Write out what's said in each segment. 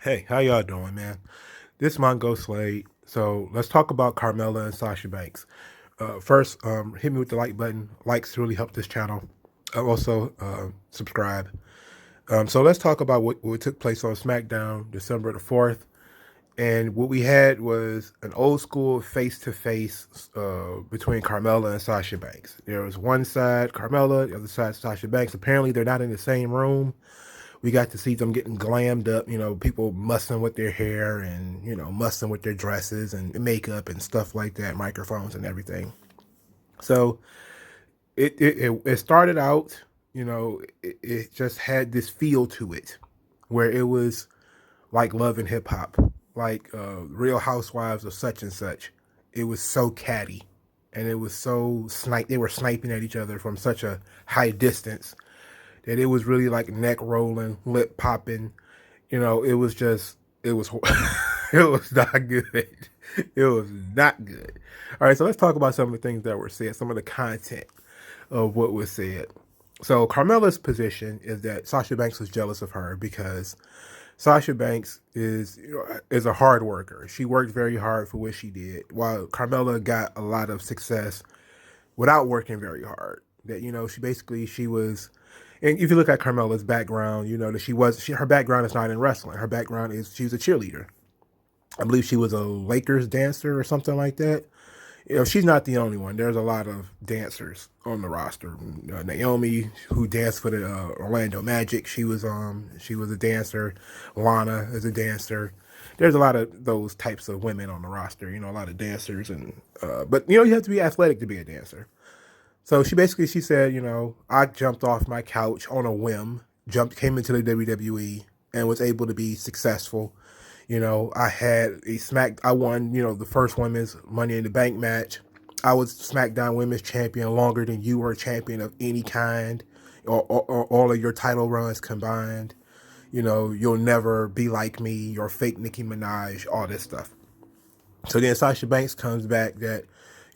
Hey, how y'all doing, man? This Mongo Slade. So let's talk about Carmella and Sasha Banks. First, hit me with the like button. Likes really help this channel. Also, subscribe. So let's talk about what took place on SmackDown December the 4th. And what we had was an old school face to face between Carmella and Sasha Banks. There was one side Carmella, the other side Sasha Banks. Apparently, they're not in the same room. We got to see them getting glammed up, people mussing with their hair and, mussing with their dresses and makeup and stuff like that, microphones and everything. So it started out, it just had this feel to it where it was like Love and Hip Hop, like Real Housewives of such and such. It was so catty and it was so they were sniping at each other from such a high distance that it was really like neck rolling, lip popping. It was just, it was, it was not good. It was not good. All right, so let's talk about some of the things that were said, some of the content of what was said. So Carmella's position is that Sasha Banks was jealous of her because Sasha Banks is a hard worker. She worked very hard for what she did, while Carmella got a lot of success without working very hard. That she was, and if you look at Carmella's background, you know that her background is not in wrestling. Her background is she was a cheerleader. I believe she was a Lakers dancer or something like that. She's not the only one. There's a lot of dancers on the roster. Naomi, who danced for the Orlando Magic, she was a dancer. Lana is a dancer. There's a lot of those types of women on the roster. A lot of dancers, and but you have to be athletic to be a dancer. So she said, I jumped off my couch on a whim, came into the WWE, and was able to be successful. I won, the first women's Money in the Bank match. I was SmackDown Women's Champion longer than you were a champion of any kind, or all of your title runs combined. You'll never be like me. You're fake Nicki Minaj, all this stuff. So then Sasha Banks comes back that,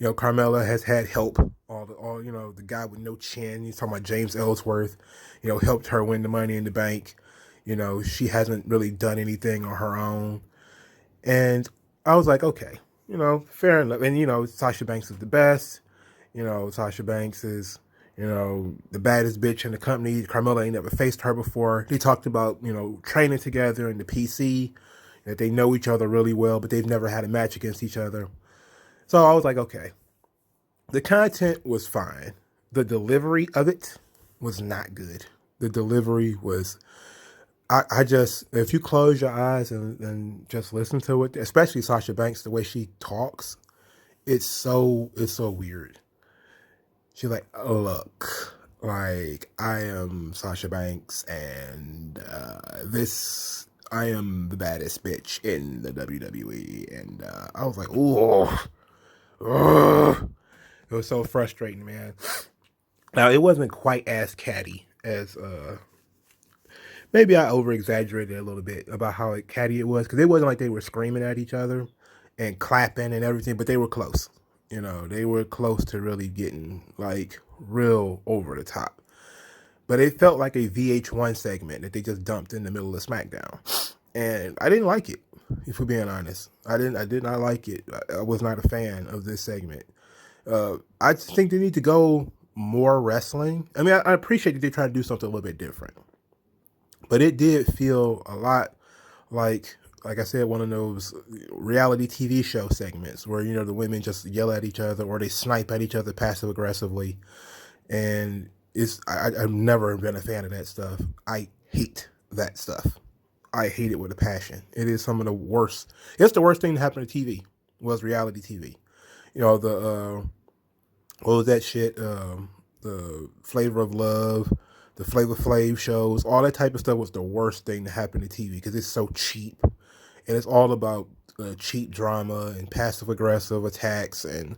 Carmella has had help. The guy with no chin, he's talking about James Ellsworth, helped her win the Money in the Bank. She hasn't really done anything on her own. And I was like, okay, fair enough. And, Sasha Banks is the best. Sasha Banks is, the baddest bitch in the company. Carmella ain't never faced her before. They talked about, training together in the PC, that they know each other really well, but they've never had a match against each other. So I was like, okay. The content was fine. The delivery of it was not good. The delivery was, I just, if you close your eyes and just listen to it, especially Sasha Banks, the way she talks, it's so weird. She's like, oh, look, like, I am Sasha Banks, and I am the baddest bitch in the WWE. And I was like, oh, it was so frustrating, man. Now, it wasn't quite as catty as, maybe I over exaggerated a little bit about how catty it was, because it wasn't like they were screaming at each other and clapping and everything, but they were close. They were close to really getting like real over the top. But it felt like a VH1 segment that they just dumped in the middle of SmackDown, and I didn't like it. If we're being honest, I did not like it. I was not a fan of this segment. I just think they need to go more wrestling. I mean, I appreciate that they try to do something a little bit different, but it did feel a lot like I said, one of those reality TV show segments where the women just yell at each other or they snipe at each other passive aggressively, and I've never been a fan of that stuff. I hate that stuff. I hate it with a passion. It is some of the worst. It's the worst thing to happen to TV. Was reality TV. The what was that shit? The Flavor of Love, the Flavor Flav shows, all that type of stuff was the worst thing to happen to TV because it's so cheap, and it's all about cheap drama and passive aggressive attacks, and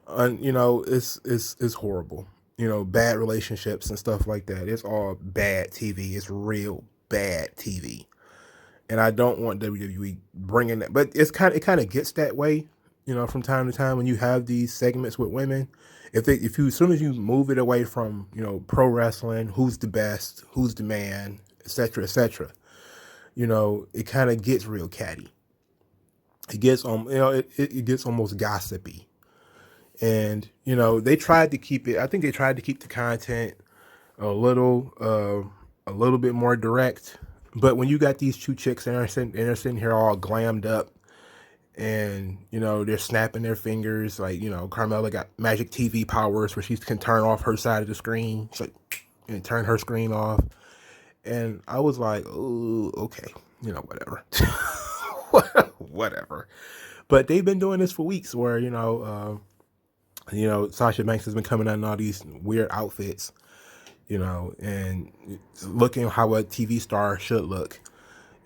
it's horrible. Bad relationships and stuff like that. It's all bad TV. It's real bad TV, and I don't want WWE bringing that. But it kind of gets that way, from time to time when you have these segments with women. If you as soon as you move it away from pro wrestling, who's the best, who's the man, etc., etc., it kind of gets real catty. It gets it gets almost gossipy. And they tried to keep it. I think they tried to keep the content a little bit more direct. But when you got these two chicks and they're sitting here all glammed up, and they're snapping their fingers, like Carmella got magic TV powers where she can turn off her side of the screen, she's like, and turn her screen off. And I was like, oh, okay, whatever. Whatever. But they've been doing this for weeks where Sasha Banks has been coming out in all these weird outfits, and looking how a TV star should look.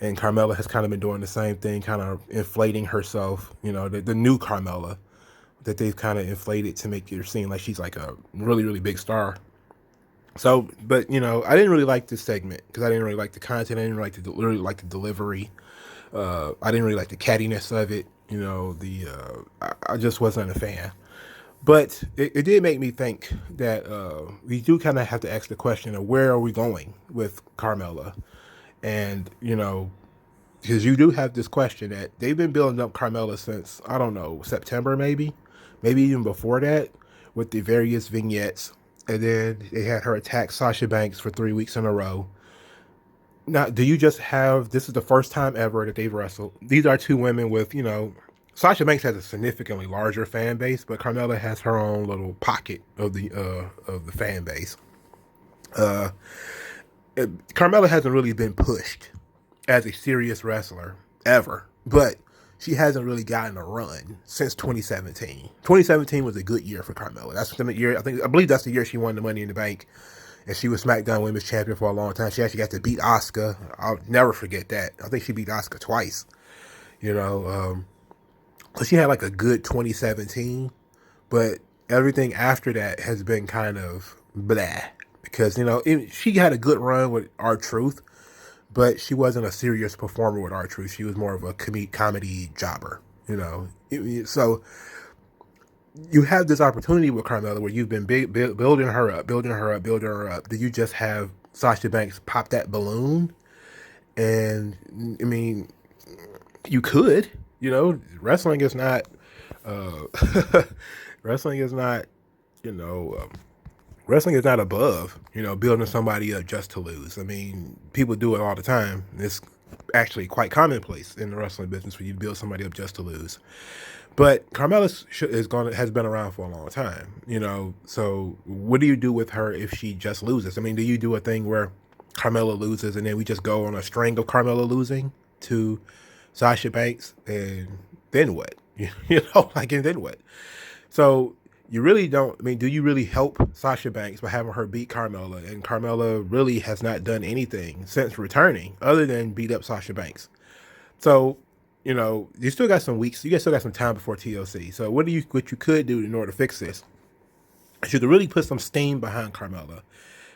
And Carmella has kind of been doing the same thing, kind of inflating herself, the new Carmella that they've kind of inflated to make her seem like she's like a really, really big star. So, but, I didn't really like this segment because I didn't really like the content. I didn't really like the delivery. I didn't really like the cattiness of it. I just wasn't a fan. But it did make me think that we do kind of have to ask the question of where are we going with Carmella? And, because you do have this question that they've been building up Carmella since, I don't know, September maybe even before that, with the various vignettes. And then they had her attack Sasha Banks for 3 weeks in a row. Now, do you just have, this is the first time ever that they've wrestled. These are two women with, Sasha Banks has a significantly larger fan base, but Carmella has her own little pocket of the fan base. Carmella hasn't really been pushed as a serious wrestler ever, but she hasn't really gotten a run since 2017. 2017 was a good year for Carmella. That's the year, I believe that's the year she won the Money in the Bank, and she was SmackDown Women's Champion for a long time. She actually got to beat Asuka. I'll never forget that. I think she beat Asuka twice. So she had like a good 2017, but everything after that has been kind of blah. Because, she had a good run with R-Truth, but she wasn't a serious performer with R-Truth. She was more of a comedy jobber, So you have this opportunity with Carmella where you've been building her up. Do you just have Sasha Banks pop that balloon? And, I mean, you could. Wrestling is not, wrestling is not, wrestling is not above, building somebody up just to lose. I mean, people do it all the time. It's actually quite commonplace in the wrestling business where you build somebody up just to lose. But Carmella has been around for a long time, so what do you do with her if she just loses? I mean, do you do a thing where Carmella loses and then we just go on a string of Carmella losing to Sasha Banks, and then what? And then what? So you really don't, do you really help Sasha Banks by having her beat Carmella? And Carmella really has not done anything since returning other than beat up Sasha Banks. So, you still got some weeks, you guys still got some time before TLC. So what you could do in order to fix this is you could really put some steam behind Carmella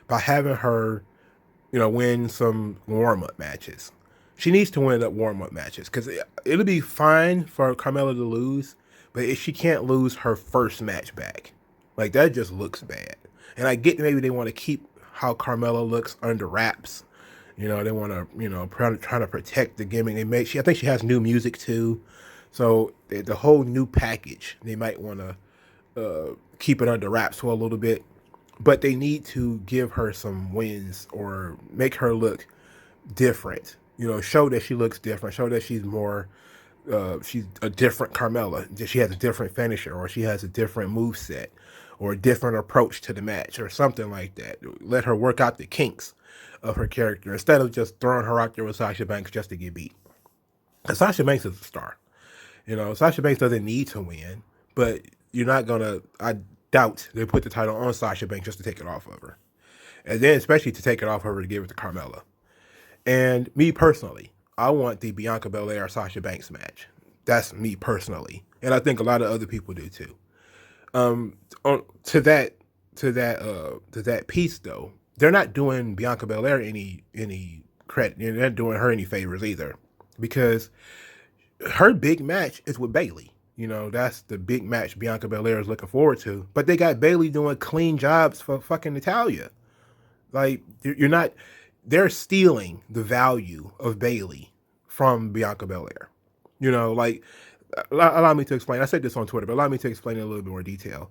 by having her, win some warm-up matches. She needs to win up warm-up matches because it'll be fine for Carmella to lose, but if she can't lose her first match back, like that just looks bad. And I get maybe they want to keep how Carmella looks under wraps. They want to, try to protect the gimmick. I think she has new music too. So the whole new package, they might want to keep it under wraps for a little bit. But they need to give her some wins or make her look different. Show that she looks different. Show that she's more, she's a different Carmella. She has a different finisher, or she has a different moveset, or a different approach to the match, or something like that. Let her work out the kinks of her character instead of just throwing her out there with Sasha Banks just to get beat. Because Sasha Banks is a star. Sasha Banks doesn't need to win, but you're not gonna. I doubt they put the title on Sasha Banks just to take it off of her, and then especially to take it off of her to give it to Carmella. And me personally, I want the Bianca Belair Sasha Banks match. That's me personally, and I think a lot of other people do too. To that piece though, they're not doing Bianca Belair any credit. They're not doing her any favors either, because her big match is with Bayley. That's the big match Bianca Belair is looking forward to. But they got Bayley doing clean jobs for fucking Natalya. Like, you're not. they're stealing the value of Bayley from Bianca Belair. You know, like, allow me to explain. I said this on Twitter, but allow me to explain in a little bit more detail.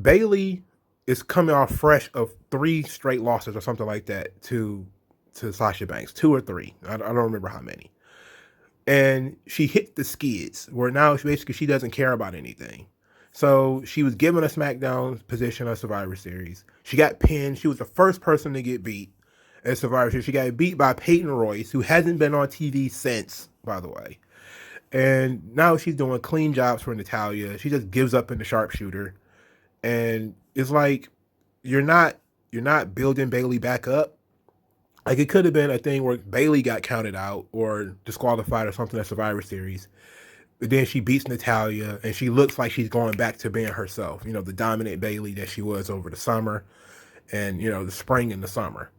Bayley is coming off fresh of 3 straight losses or something like that to Sasha Banks, 2 or 3. I don't remember how many. And she hit the skids where now basically she doesn't care about anything. So she was given a SmackDown position of Survivor Series. She got pinned. She was the first person to get beat at Survivor Series. She got beat by Peyton Royce, who hasn't been on TV since, by the way. And now she's doing clean jobs for Natalya. She just gives up in the sharpshooter. And it's like you're not building Bayley back up. Like, it could have been a thing where Bayley got counted out or disqualified or something at Survivor Series. But then she beats Natalya, and she looks like she's going back to being herself. You know, the dominant Bayley that she was over the summer and, you know, the spring and the summer.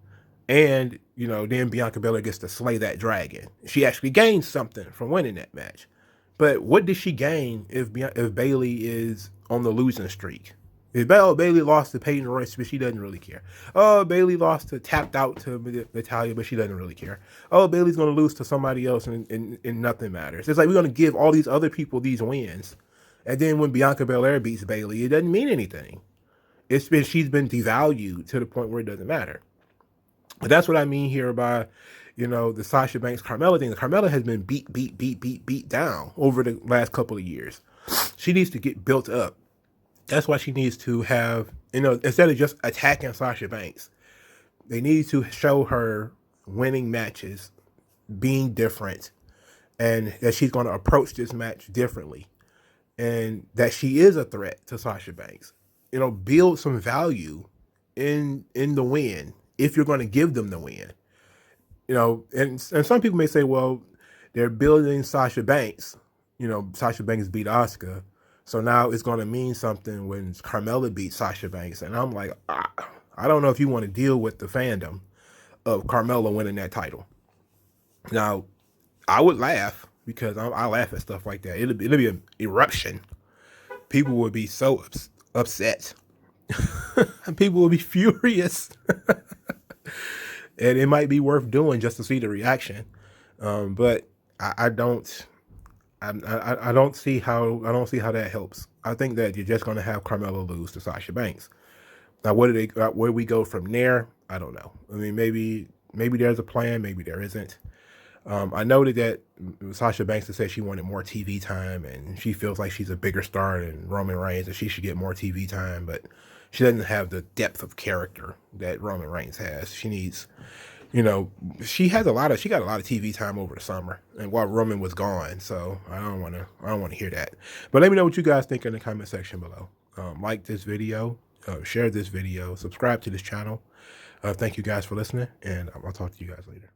And, you know, then Bianca Belair gets to slay that dragon. She actually gains something from winning that match. But what did she gain if Bayley is on the losing streak? If Bayley lost to Peyton Royce, but she doesn't really care. Oh, Bayley tapped out to Natalya, but she doesn't really care. Oh, Bayley's going to lose to somebody else, and nothing matters. It's like we're going to give all these other people these wins, and then when Bianca Belair beats Bayley, it doesn't mean anything. She's been devalued to the point where it doesn't matter. But that's what I mean here by, you know, the Sasha Banks Carmella thing. Carmella has been beat down over the last couple of years. She needs to get built up. That's why she needs to have, you know, instead of just attacking Sasha Banks, they need to show her winning matches, being different, and that she's going to approach this match differently, and that she is a threat to Sasha Banks. You know, build some value in the win if you're going to give them the win. You know, and some people may say, well, they're building Sasha Banks. You know, Sasha Banks beat Asuka. So now it's going to mean something when Carmella beats Sasha Banks. And I'm like, I don't know if you want to deal with the fandom of Carmella winning that title. Now, I would laugh because I laugh at stuff like that. It'll be an eruption. People would be so upset. And people would be furious. And it might be worth doing just to see the reaction. But I don't see how that helps. I think that you're just going to have Carmella lose to Sasha Banks. Now, where we go from there? I don't know. I mean, maybe there's a plan, maybe there isn't. I noted that Sasha Banks has said she wanted more TV time, and she feels like she's a bigger star than Roman Reigns, and she should get more TV time. But she doesn't have the depth of character that Roman Reigns has. She needs. You know, she got a lot of TV time over the summer, and while Roman was gone, so I don't want to hear that. But let me know what you guys think in the comment section below. Like this video, share this video, subscribe to this channel. Thank you guys for listening, and I'll talk to you guys later.